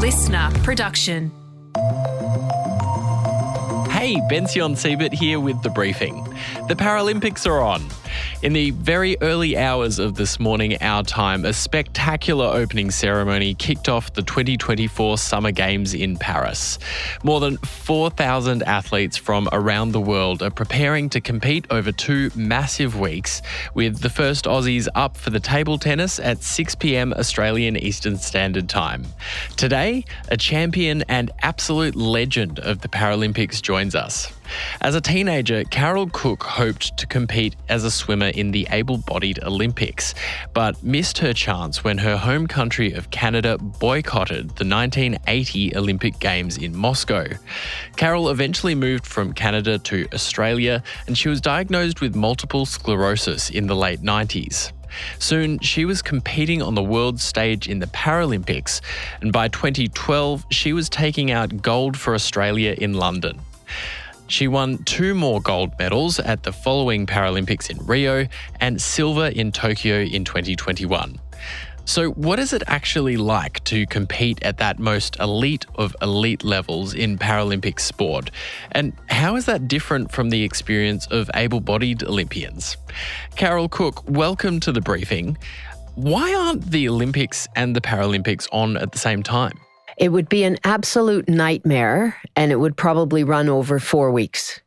listener production. Hey, Bension Siebert here with the briefing. The Paralympics are on. In the very early hours of this morning, our time, a spectacular opening ceremony kicked off the 2024 Summer Games in Paris. More than 4,000 athletes from around the world are preparing to compete over 2 massive weeks, with the first Aussies up for the table tennis at 6 p.m. Australian Eastern Standard Time. Today, a champion and absolute legend of the Paralympics joins us. As a teenager, Carol Cooke hoped to compete as a swimmer in the able-bodied Olympics, but missed her chance when her home country of Canada boycotted the 1980 Olympic Games in Moscow. Carol eventually moved from Canada to Australia, and she was diagnosed with multiple sclerosis in the late 90s. Soon, she was competing on the world stage in the Paralympics, and by 2012, she was taking out gold for Australia in London. She won 2 more gold medals at the following Paralympics in Rio and silver in Tokyo in 2021. So what is it actually like to compete at that most elite of elite levels in Paralympic sport? And how is that different from the experience of able-bodied Olympians? Carol Cooke, welcome to the briefing. Why aren't the Olympics and the Paralympics on at the same time? It would be an absolute nightmare, and it would probably run over 4 weeks.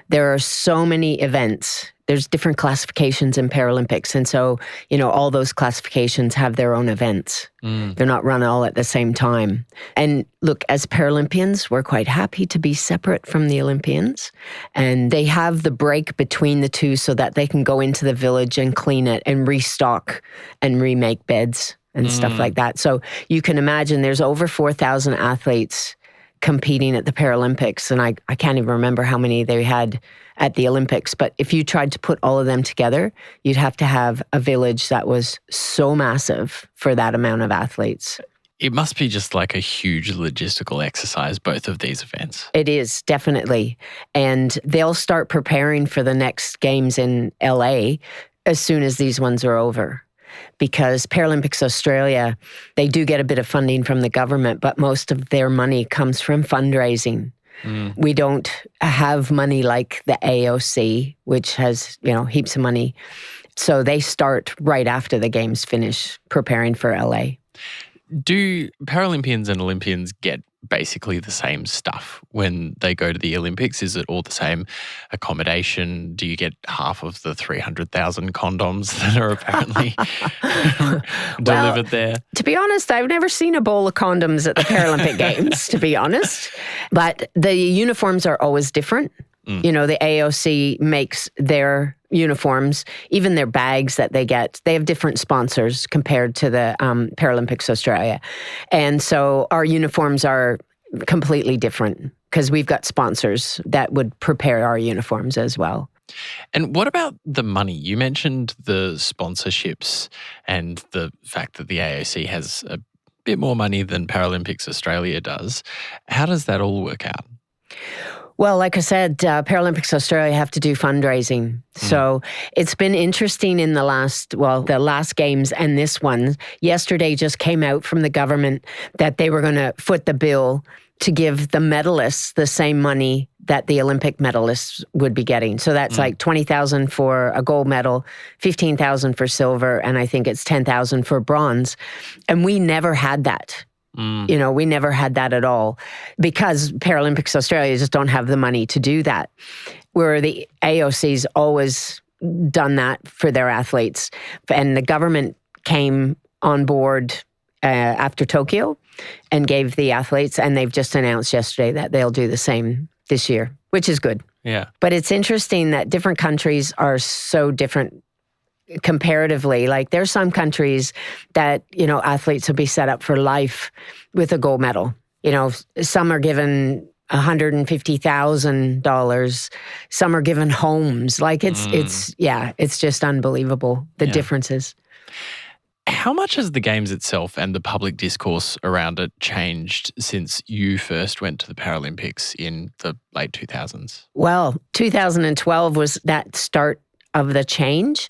There are so many events. There's different classifications in Paralympics. And so, all those classifications have their own events. They're not run all at the same time. And look, as Paralympians, we're quite happy to be separate from the Olympians. And they have the break between the two so that they can go into the village and clean it and restock and remake beds and stuff like that. So you can imagine there's over 4,000 athletes competing at the Paralympics. And I can't even remember how many they had at the Olympics. But if you tried to put all of them together, you'd have to have a village that was so massive for that amount of athletes. It must be just like a huge logistical exercise, both of these events. It is, definitely. And they'll start preparing for the next games in LA as soon as these ones are over. Because Paralympics Australia, they do get a bit of funding from the government, but most of their money comes from fundraising. We don't have money like the AOC, which has, heaps of money. So they start right after the games finish preparing for LA. Do Paralympians and Olympians get basically the same stuff when they go to the Olympics? Is it all the same accommodation? Do you get half of the 300,000 condoms that are apparently delivered there? To be honest, I've never seen a bowl of condoms at the Paralympic Games, to be honest. But the uniforms are always different. The AOC makes their uniforms, even their bags that they get, they have different sponsors compared to the Paralympics Australia. And so our uniforms are completely different because we've got sponsors that would prepare our uniforms as well. And what about the money? You mentioned the sponsorships and the fact that the AOC has a bit more money than Paralympics Australia does. How does that all work out? Well, like I said, Paralympics Australia have to do fundraising. So it's been interesting in the last games and this one. Yesterday just came out from the government that they were going to foot the bill to give the medalists the same money that the Olympic medalists would be getting. So that's like $20,000 for a gold medal, $15,000 for silver, and I think it's $10,000 for bronze. And we never had that. We never had that at all because Paralympics Australia just don't have the money to do that. Where the AOC's always done that for their athletes. And the government came on board after Tokyo and gave the athletes, and they've just announced yesterday that they'll do the same this year, which is good. Yeah. But it's interesting that different countries are so different comparatively. Like there's some countries that, athletes will be set up for life with a gold medal. Some are given $150,000. Some are given homes. Like it's just unbelievable, the differences. How much has the Games itself and the public discourse around it changed since you first went to the Paralympics in the late 2000s? Well, 2012 was that start of the change.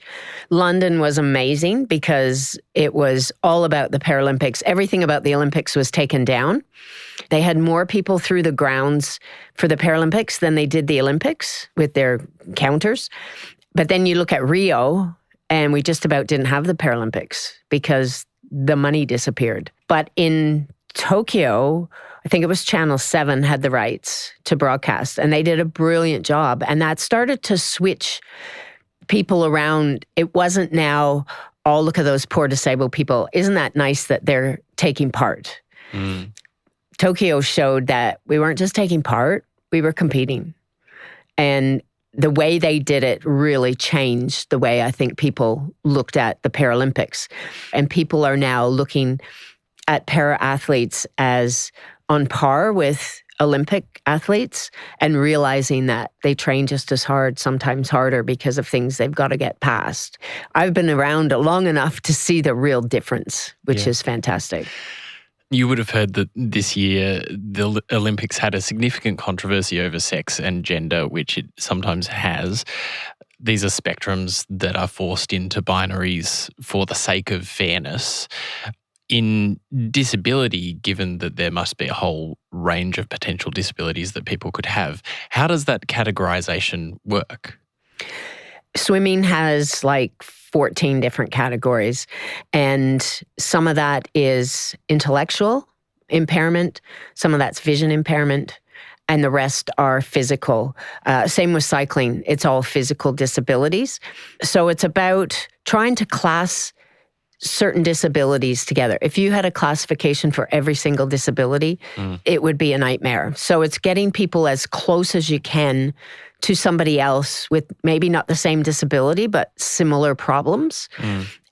London was amazing because it was all about the Paralympics. Everything about the Olympics was taken down. They had more people through the grounds for the Paralympics than they did the Olympics with their counters. But then you look at Rio, and we just about didn't have the Paralympics because the money disappeared. But in Tokyo, I think it was Channel 7 had the rights to broadcast, and they did a brilliant job. And that started to switch people around. It wasn't now, oh, look at those poor disabled people. Isn't that nice that they're taking part? Tokyo showed that we weren't just taking part, we were competing. And the way they did it really changed the way I think people looked at the Paralympics. And people are now looking at para-athletes as on par with Olympic athletes and realizing that they train just as hard, sometimes harder because of things they've got to get past. I've been around long enough to see the real difference, which is fantastic. You would have heard that this year the Olympics had a significant controversy over sex and gender, which it sometimes has. These are spectrums that are forced into binaries for the sake of fairness. In disability, given that there must be a whole range of potential disabilities that people could have, how does that categorization work? Swimming has like 14 different categories, and some of that is intellectual impairment, some of that's vision impairment, and the rest are physical. Same with cycling. It's all physical disabilities. So it's about trying to class certain disabilities together. If you had a classification for every single disability, it would be a nightmare. So it's getting people as close as you can to somebody else with maybe not the same disability, but similar problems.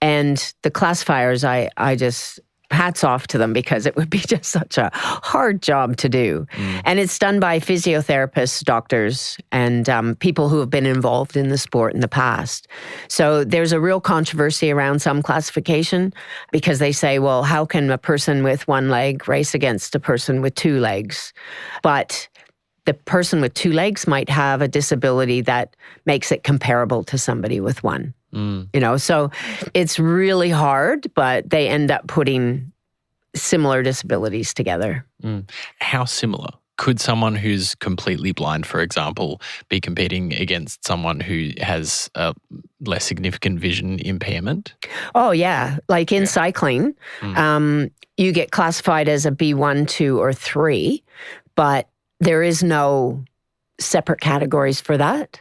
And the classifiers, I just, hats off to them because it would be just such a hard job to do. And it's done by physiotherapists, doctors, and people who have been involved in the sport in the past. So there's a real controversy around some classification because they say, well, how can a person with one leg race against a person with two legs? But the person with two legs might have a disability that makes it comparable to somebody with one. You know, so it's really hard, but they end up putting similar disabilities together. How similar? Could someone who's completely blind, for example, be competing against someone who has a less significant vision impairment? Oh, yeah. Like in cycling, you get classified as a B1, 2, or 3, but there is no separate categories for that.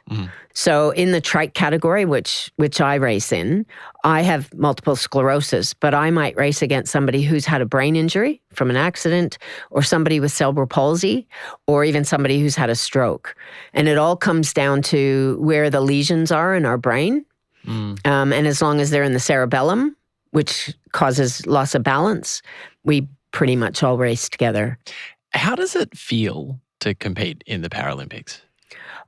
So in the trike category, which I race in, I have multiple sclerosis, but I might race against somebody who's had a brain injury from an accident, or somebody with cerebral palsy, or even somebody who's had a stroke. And it all comes down to where the lesions are in our brain. And as long as they're in the cerebellum, which causes loss of balance, we pretty much all race together. How does it feel to compete in the Paralympics?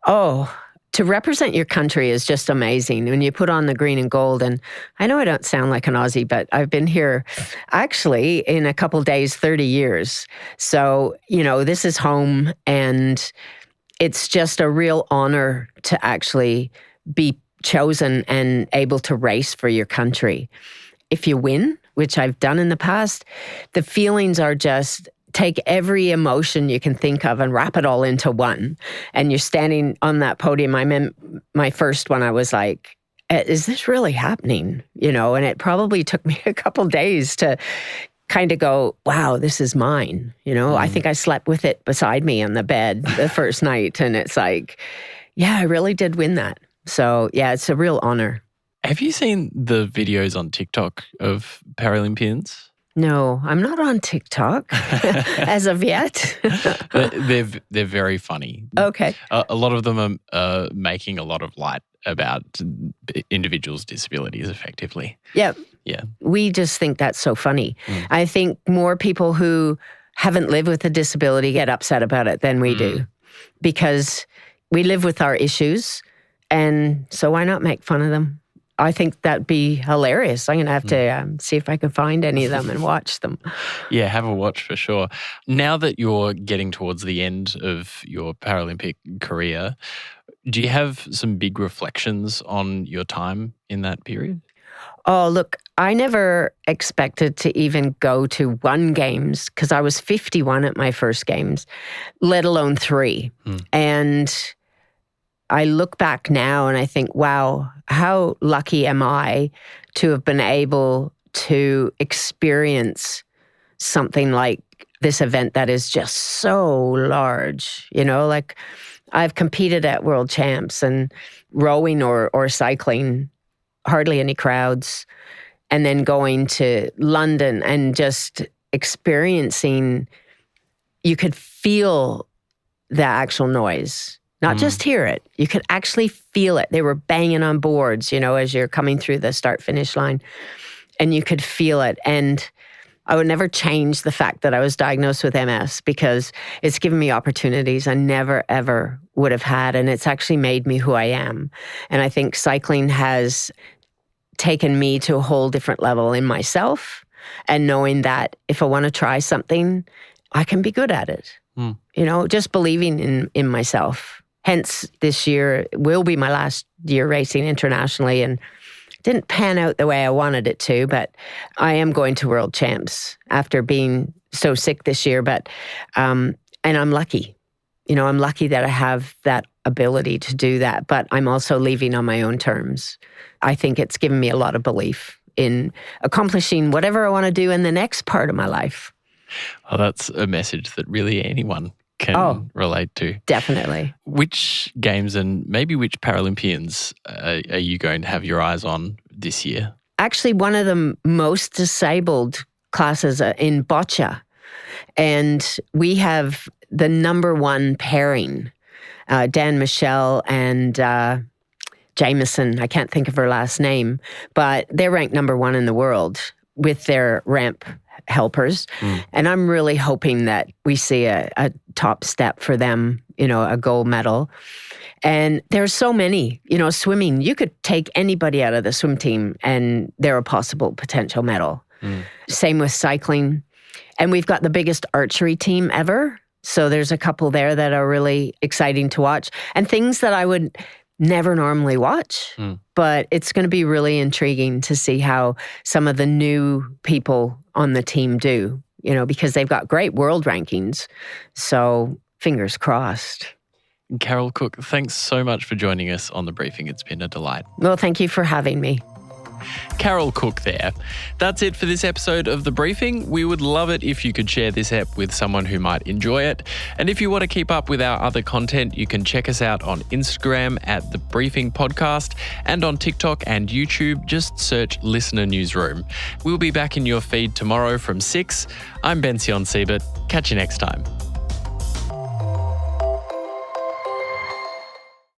Oh, to represent your country is just amazing. When you put on the green and gold, and I know I don't sound like an Aussie, but I've been here actually in a couple days, 30 years. So, you know, this is home, and it's just a real honor to actually be chosen and able to race for your country. If you win, which I've done in the past, the feelings are just take every emotion you can think of and wrap it all into one. And you're standing on that podium. My first one, I was like, is this really happening? You know, and it probably took me a couple days to kind of go, wow, this is mine. You know, I think I slept with it beside me on the bed the first night. And it's like, yeah, I really did win that. So yeah, it's a real honor. Have you seen the videos on TikTok of Paralympians? No, I'm not on TikTok as of yet. They're very funny. Okay. A lot of them are making a lot of light about individuals' disabilities effectively. Yeah. Yeah. We just think that's so funny. I think more people who haven't lived with a disability get upset about it than we do, because we live with our issues, and so why not make fun of them? I think that'd be hilarious. I'm going to have to see if I can find any of them and watch them. Yeah, have a watch for sure. Now that you're getting towards the end of your Paralympic career, Do you have some big reflections on your time in that period? Oh, look, I never expected to even go to one games because I was 51 at my first games, let alone 3. And I look back now and I think, wow, how lucky am I to have been able to experience something like this event that is just so large. Like I've competed at world champs and rowing or cycling, hardly any crowds, and then going to London and just experiencing, you could feel the actual noise, not just hear it. You could actually feel it. They were banging on boards, as you're coming through the start-finish line, and you could feel it. And I would never change the fact that I was diagnosed with MS because it's given me opportunities I never, ever would have had. And it's actually made me who I am. And I think cycling has taken me to a whole different level in myself and knowing that if I want to try something, I can be good at it. Just believing in myself. Hence, this year will be my last year racing internationally, and didn't pan out the way I wanted it to, but I am going to world champs after being so sick this year. But and I'm lucky. I'm lucky that I have that ability to do that, but I'm also leaving on my own terms. I think it's given me a lot of belief in accomplishing whatever I want to do in the next part of my life. Well, that's a message that really anyone can relate to. Definitely. Which games and maybe which Paralympians are you going to have your eyes on this year? Actually, one of the most disabled classes in boccia. And we have the number 1 pairing, Dan Michel and Jameson. I can't think of her last name, but they're ranked number 1 in the world with their ramp helpers. And I'm really hoping that we see a top step for them, a gold medal. And there's so many, swimming, you could take anybody out of the swim team and they're a possible potential medal. Same with cycling. And we've got the biggest archery team ever. So there's a couple there that are really exciting to watch and things that I would never normally watch. But it's going to be really intriguing to see how some of the new people on the team do, because they've got great world rankings. So fingers crossed. Carol Cooke, thanks so much for joining us on The Briefing. It's been a delight. Well, thank you for having me. Carol Cooke there. That's it for this episode of The Briefing. We would love it if you could share this ep with someone who might enjoy it. And if you want to keep up with our other content, you can check us out on Instagram at The Briefing Podcast and on TikTok and YouTube. Just search Listener Newsroom. We'll be back in your feed tomorrow from 6. I'm Bension Siebert. Catch you next time.